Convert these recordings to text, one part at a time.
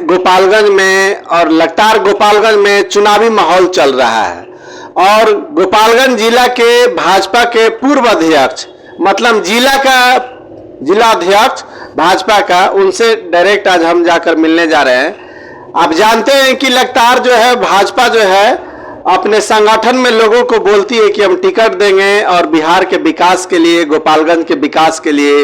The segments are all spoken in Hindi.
गोपालगंज में और लगातार गोपालगंज में चुनावी माहौल चल रहा है और गोपालगंज जिला के भाजपा के पूर्व अध्यक्ष मतलब जिला अध्यक्ष भाजपा का, उनसे डायरेक्ट आज हम जाकर मिलने जा रहे हैं। आप जानते हैं कि लगातार जो है भाजपा जो है अपने संगठन में लोगों को बोलती है कि हम टिकट देंगे और बिहार के विकास के लिए, गोपालगंज के विकास के लिए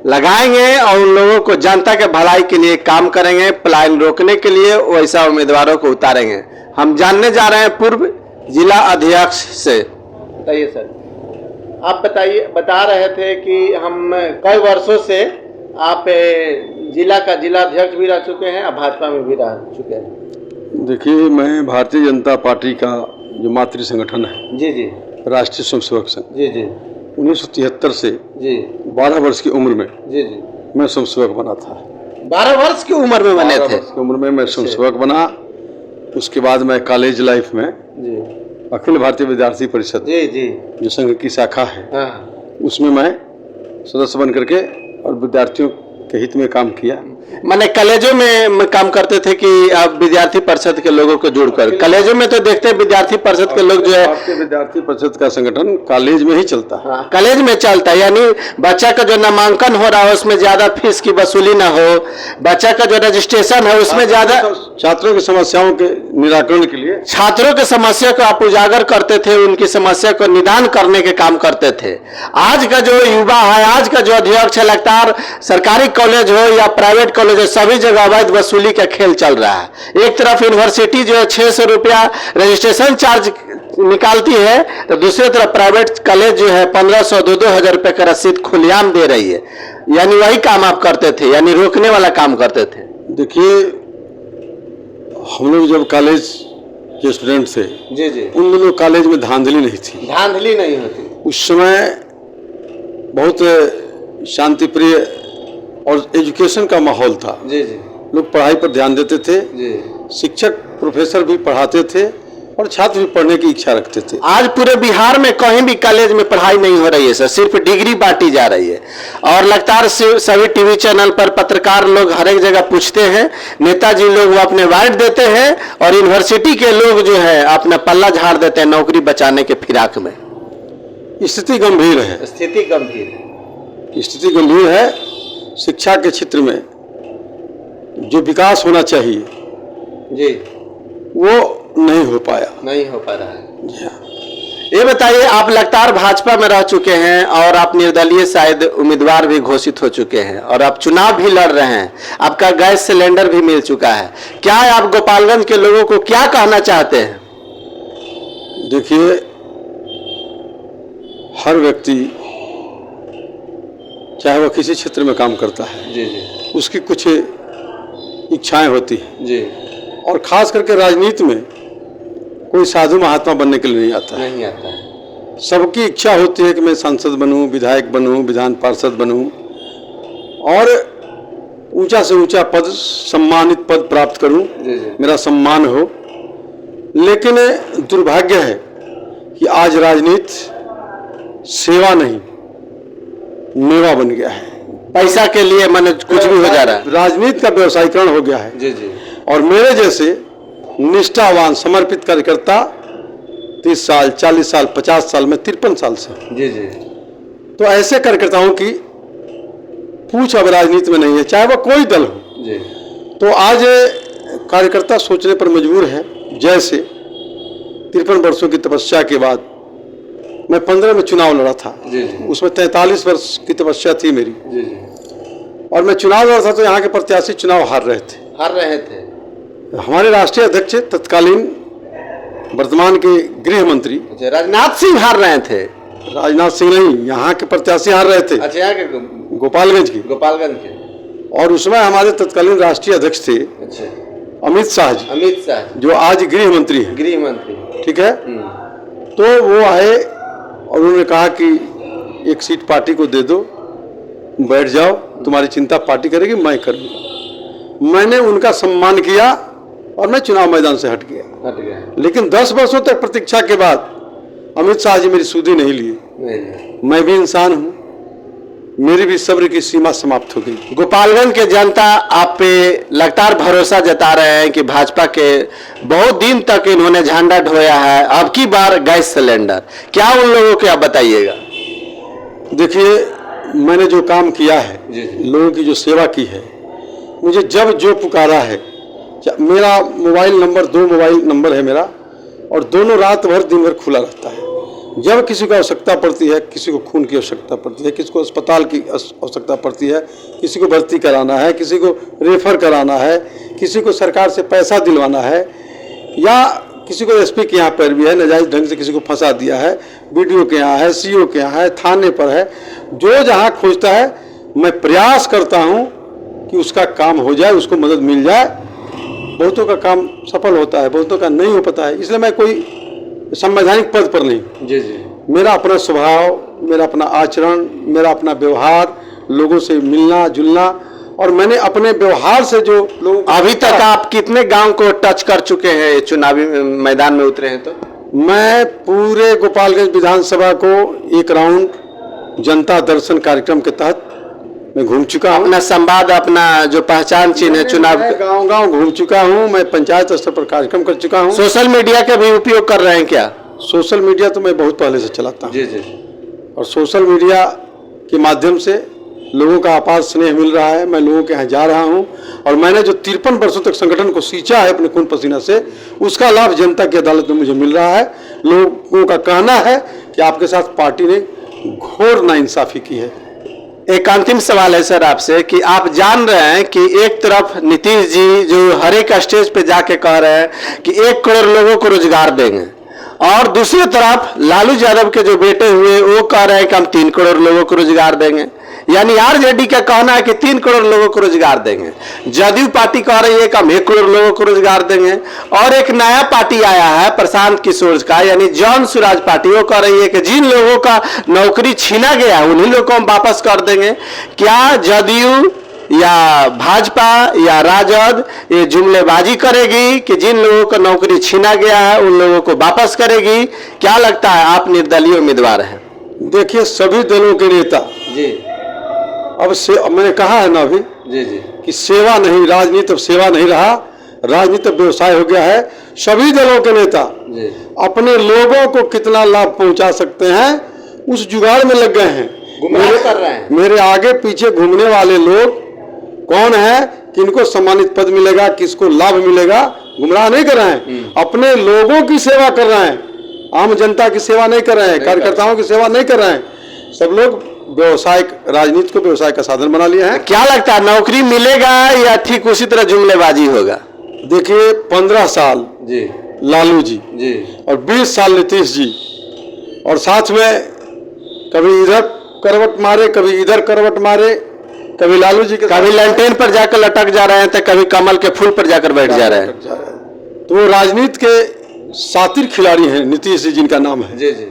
लगाएंगे और उन लोगों को जनता के भलाई के लिए काम करेंगे, पलायन रोकने के लिए वैसा उम्मीदवारों को उतारेंगे। हम जानने जा रहे हैं पूर्व जिला अध्यक्ष से। बताइए सर, आप बता रहे थे कि हम कई वर्षों से आप जिला अध्यक्ष भी रह चुके हैं और भाजपा में भी रह चुके हैं। देखिए, मैं भारतीय जनता पार्टी का जो मातृ संगठन है जी जी राष्ट्रीय स्वयंसेवक संघ जी जी 1973 से जी 12 वर्ष की उम्र में जी जी मैं स्वयंसेवक बना था। 12 वर्ष की उम्र में बने थे? 12 वर्ष की उम्र में मैं स्वयंसेवक बना। उसके बाद मैं कॉलेज लाइफ में जी अखिल भारतीय विद्यार्थी परिषद जी जी जो संघ की शाखा है, हाँ, उसमें मैं सदस्य बन करके और विद्यार्थियों के हित में काम किया। मैंने कॉलेजों में काम करते थे कि आप विद्यार्थी परिषद के लोगों को जोड़कर? कॉलेजों में तो देखते हैं विद्यार्थी परिषद के लोग जो है, आपके विद्यार्थी परिषद का संगठन कॉलेज में ही चलता है। कॉलेज में चलता है, यानी बच्चा का जो नामांकन हो रहा है उसमें ज्यादा फीस की वसूली ना हो, बच्चा का जो रजिस्ट्रेशन है उसमें ज्यादा छात्रों की समस्याओं के निराकरण के लिए, छात्रों की समस्या को आप उजागर करते थे, उनकी समस्या को निदान करने के काम करते थे। आज का जो युवा है, आज का जो अध्यक्ष है, लगातार सरकारी कॉलेज हो या प्राइवेट कॉलेज हो, सभी जगह अवैध वसूली का खेल चल रहा है। एक तरफ यूनिवर्सिटी जो है 600 रुपया रजिस्ट्रेशन चार्ज निकालती है, तो दूसरी तरफ प्राइवेट कॉलेज जो है 1500 2-2000 रुपए का रसीद खुलेआम दे रही है। यानी वही काम आप करते थे, यानी रोकने वाला काम करते थे। देखिए, हम लोग जब कॉलेज के स्टूडेंट थे जी जी, उन दिनों कॉलेज में धांधली नहीं थी। धांधली नहीं होती उस समय, बहुत शांति प्रिय और एजुकेशन का माहौल था। जी जी, लोग पढ़ाई पर ध्यान देते थे जी, शिक्षक प्रोफेसर भी पढ़ाते थे और छात्र भी पढ़ने की इच्छा रखते थे। आज पूरे बिहार में कहीं भी कॉलेज में पढ़ाई नहीं हो रही है सर, सिर्फ डिग्री बांटी जा रही है। और लगातार सभी टीवी चैनल पर पत्रकार लोग हर एक जगह पूछते हैं, नेताजी लोग वो अपने वाइट देते हैं और यूनिवर्सिटी के लोग जो है अपना पल्ला झाड़ देते हैं नौकरी बचाने के फिराक में। स्थिति गंभीर है। स्थिति गंभीर है। स्थिति गंभीर है। शिक्षा के क्षेत्र में जो विकास होना चाहिए जी, वो नहीं हो पाया, नहीं हो पा रहा है। जी हाँ। ये बताइए, आप लगातार भाजपा में रह चुके हैं और आप निर्दलीय शायद उम्मीदवार भी घोषित हो चुके हैं और आप चुनाव भी लड़ रहे हैं, आपका गैस सिलेंडर भी मिल चुका है। क्या है, आप गोपालगंज के लोगों को क्या कहना चाहते हैं? देखिए, हर व्यक्ति चाहे वह किसी क्षेत्र में काम करता है, जी जी, उसकी कुछ इच्छाएं होती हैं जी, और खास करके राजनीति में कोई साधु महात्मा बनने के लिए नहीं आता है। नहीं आता है। सबकी इच्छा होती है कि मैं सांसद बनूं, विधायक बनूं, विधान पार्षद बनूं और ऊंचा से ऊंचा पद, सम्मानित पद प्राप्त करूं, जी जी, मेरा सम्मान हो। लेकिन दुर्भाग्य है कि आज राजनीति सेवा नहीं मेवा बन गया है। पैसा के लिए मन कुछ भी हो जा रहा है। राजनीति का व्यवसायीकरण हो गया है। जी जी, और मेरे जैसे निष्ठावान समर्पित कार्यकर्ता 30 साल, 40 साल, 50 साल में 53 साल से, जी जी, तो ऐसे कार्यकर्ताओं की पूछ अब राजनीति में नहीं है, चाहे वह कोई दल हो। जी, तो आज कार्यकर्ता सोचने पर मजबूर है। जैसे 53 वर्षों की तपस्या के बाद मैं 15 में चुनाव लड़ा था। जी जी, उसमें 43 वर्ष की तपस्या थी मेरी। जी जी, और मैं चुनाव लड़ा था तो यहाँ के प्रत्याशी चुनाव हार रहे थे। हमारे राष्ट्रीय अध्यक्ष तत्कालीन वर्तमान के गृह मंत्री राजनाथ सिंह हार रहे थे। राजनाथ सिंह नहीं, यहाँ के प्रत्याशी हार रहे थे। अच्छा, यहाँ के गोपालगंज के। और उसमें हमारे तत्कालीन राष्ट्रीय अध्यक्ष थे अच्छा, अमित शाह जी, जो आज गृह मंत्री हैं। ठीक है। तो वो आए और उन्होंने कहा कि एक सीट पार्टी को दे दो, बैठ जाओ, तुम्हारी चिंता पार्टी करेगी, मैं करूँगा। मैंने उनका सम्मान किया और मैं चुनाव मैदान से हट गया। लेकिन 10 वर्षों तक प्रतीक्षा के बाद अमित शाह जी मेरी सुधि नहीं लिए। मैं भी इंसान हूँ, मेरी भी सब्र की सीमा समाप्त हो गई। गोपालगंज के जनता आप पे लगातार भरोसा जता रहे हैं कि भाजपा के बहुत दिन तक इन्होंने झंडा ढोया है, अब की बार गैस सिलेंडर, क्या उन लोगों को आप बताइएगा? देखिए, मैंने जो काम किया है, लोगों की जो सेवा की है, मुझे जब जो पुकारा है, मेरा मोबाइल नंबर 2 मोबाइल नंबर है मेरा, और दोनों रात भर दिन भर खुला रहता है। जब किसी को आवश्यकता पड़ती है, किसी को खून की आवश्यकता पड़ती है, किसी को अस्पताल की आवश्यकता पड़ती है, किसी को भर्ती कराना है, किसी को रेफर कराना है, किसी को सरकार से पैसा दिलवाना है, या किसी को एसपी के यहाँ पर भी है, नाजायज ढंग से किसी को फंसा दिया है, बीडीओ के यहाँ है, सीओ के यहाँ है, थाने पर है, जो जहाँ खोजता है मैं प्रयास करता हूँ कि उसका काम हो जाए, उसको मदद मिल जाए। बहुतों का काम सफल होता है, बहुतों का नहीं हो पाता है, इसलिए मैं कोई संवैधानिक पद पर नहीं। जी जी। मेरा अपना स्वभाव, मेरा अपना आचरण, मेरा अपना व्यवहार, लोगों से मिलना जुलना, और मैंने अपने व्यवहार से जो लोगों, अभी तक आप कितने गांव को टच कर चुके हैं, चुनावी मैदान में उतरे हैं? तो मैं पूरे गोपालगंज विधानसभा को एक राउंड जनता दर्शन कार्यक्रम के तहत मैं घूम चुका हूँ। अपना संवाद, अपना जो पहचान चिन्ह है चुनाव, गांव-गांव घूम चुका हूँ, मैं पंचायत स्तर पर कार्यक्रम कर चुका हूँ। सोशल मीडिया का भी उपयोग कर रहे हैं क्या? सोशल मीडिया तो मैं बहुत पहले से चलाता हूँ। जी जी। और सोशल मीडिया के माध्यम से लोगों का अपार स्नेह मिल रहा है, मैं लोगों के यहाँ जा रहा हूँ, और मैंने जो 53 वर्षों तक संगठन को सींचा है अपने खून पसीना से, उसका लाभ जनता की अदालत में मुझे मिल रहा है। लोगों का कहना है कि आपके साथ पार्टी ने घोर नाइंसाफी की है। एक अंतिम सवाल है सर आपसे कि आप जान रहे हैं कि एक तरफ नीतीश जी जो हर एक स्टेज पे जाके कह रहे हैं कि 1 करोड़ लोगों को रोजगार देंगे, और दूसरी तरफ लालू यादव के जो बेटे हुए वो कह रहे हैं कि हम 3 करोड़ लोगों को रोजगार देंगे, यानी आरजेडी का कहना है कि 3 करोड़ लोगों को रोजगार देंगे। जदयू पार्टी कह रही है कि हम 1 करोड़ लोगों को रोजगार देंगे, और एक नया पार्टी आया है प्रशांत किशोर का, यानी जॉन सुराज पार्टी, वो कह रही है कि जिन लोगों का नौकरी छीना गया है उन्हीं लोगों को हम वापस कर देंगे। क्या जदयू या भाजपा या राजद ये जुमलेबाजी करेगी कि जिन लोगों को नौकरी छीना गया है उन लोगों को वापस करेगी? क्या लगता है, आप निर्दलीय उम्मीदवार हैं? देखिए, सभी दलों के नेता जी, अब मैंने कहा है ना अभी जी जी, कि सेवा नहीं, राजनीति अब सेवा नहीं रहा, राजनीति अब व्यवसाय हो गया है। सभी दलों के नेता जी अपने लोगों को कितना लाभ पहुंचा सकते हैं उस जुगाड़ में लग गए हैं, गुमराह कर रहे हैं। मेरे आगे पीछे घूमने वाले लोग कौन है, किनको सम्मानित पद मिलेगा, किसको लाभ मिलेगा, गुमराह नहीं कर रहे हैं, अपने लोगों की सेवा कर रहे हैं, आम जनता की सेवा नहीं कर रहे हैं, कार्यकर्ताओं की सेवा नहीं कर रहे हैं। सब लोग व्यवसायिक राजनीति को व्यवसाय का साधन बना लिया है। क्या लगता है, नौकरी मिलेगा या ठीक उसी तरह जुमलेबाजी होगा? देखिए, 15 साल जी लालू जी जी और 20 साल नीतीश जी, और साथ में कभी इधर करवट मारे, कभी इधर करवट मारे, कभी लालू जी के, कभी लैंटेन पर जाकर लटक जा रहे हैं तो कभी कमल के फूल पर जाकर बैठ जा रहे हैं। तो वो राजनीति के सातिर खिलाड़ी हैं नीतीश जी, जिनका नाम है। जी जी।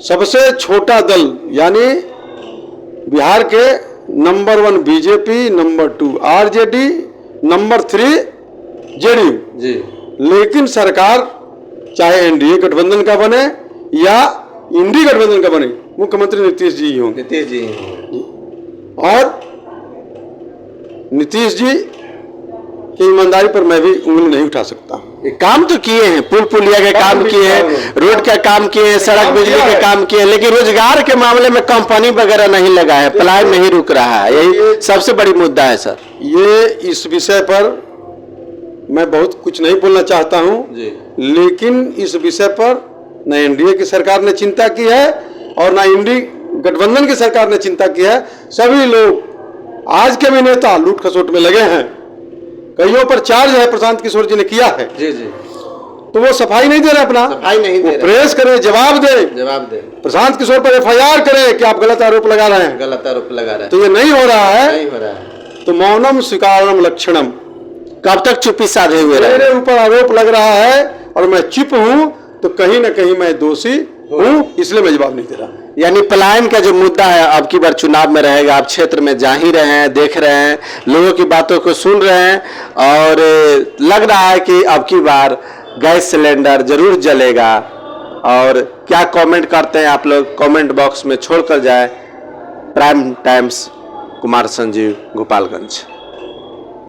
सबसे छोटा दल, यानी बिहार के number 1 BJP, number 2 RJD, number 3 JDU ji. लेकिन सरकार चाहे एनडीए गठबंधन का बने या इंडी गठबंधन का बने, मुख्यमंत्री नीतीश जी ही होंगे। नीतीश जी। और नीतीश जी की ईमानदारी पर मैं भी उंगली नहीं उठा सकता। काम तो किए हैं, पुल पुलिया के काम किए हैं, रोड का काम किए हैं, सड़क बिजली के काम किए हैं, लेकिन रोजगार के मामले में कंपनी वगैरह नहीं लगा है, पलायन नहीं रुक रहा है, यही सबसे बड़ी मुद्दा है सर। ये इस विषय पर मैं बहुत कुछ नहीं बोलना चाहता हूँ, लेकिन इस विषय पर न एनडीए की सरकार ने चिंता की है और न इंडी गठबंधन की सरकार ने चिंता की है। सभी लोग, आज के भी नेता लूट खसोट में लगे हैं, कईयों पर चार्ज है प्रशांत किशोर जी ने किया है। जी जी। तो वो सफाई नहीं दे रहे, अपना सफाई नहीं दे रहे, प्रेस करे, जवाब दे, प्रशांत किशोर पर एफआईआर करे कि आप गलत आरोप लगा रहे हैं, गलत आरोप लगा रहे हैं। तो ये नहीं हो रहा है, नहीं हो रहा है। तो मौनम स्वीकारम लक्षणम, कब तक चुप्पी साधे हुए रहे? मेरे ऊपर आरोप लग रहा है और मैं चुप हूं, तो कहीं ना कहीं मैं दोषी हूं, इसलिए मैं जवाब नहीं दे रहा। यानी पलायन का जो मुद्दा है अब की बार चुनाव में रहेगा, आप क्षेत्र में जा ही रहे हैं, देख रहे हैं, लोगों की बातों को सुन रहे हैं, और लग रहा है कि अब की बार गैस सिलेंडर जरूर जलेगा। और क्या कमेंट करते हैं आप लोग, कमेंट बॉक्स में छोड़कर जाए। Prime times, Kumar Sanjeev, Gopalganj.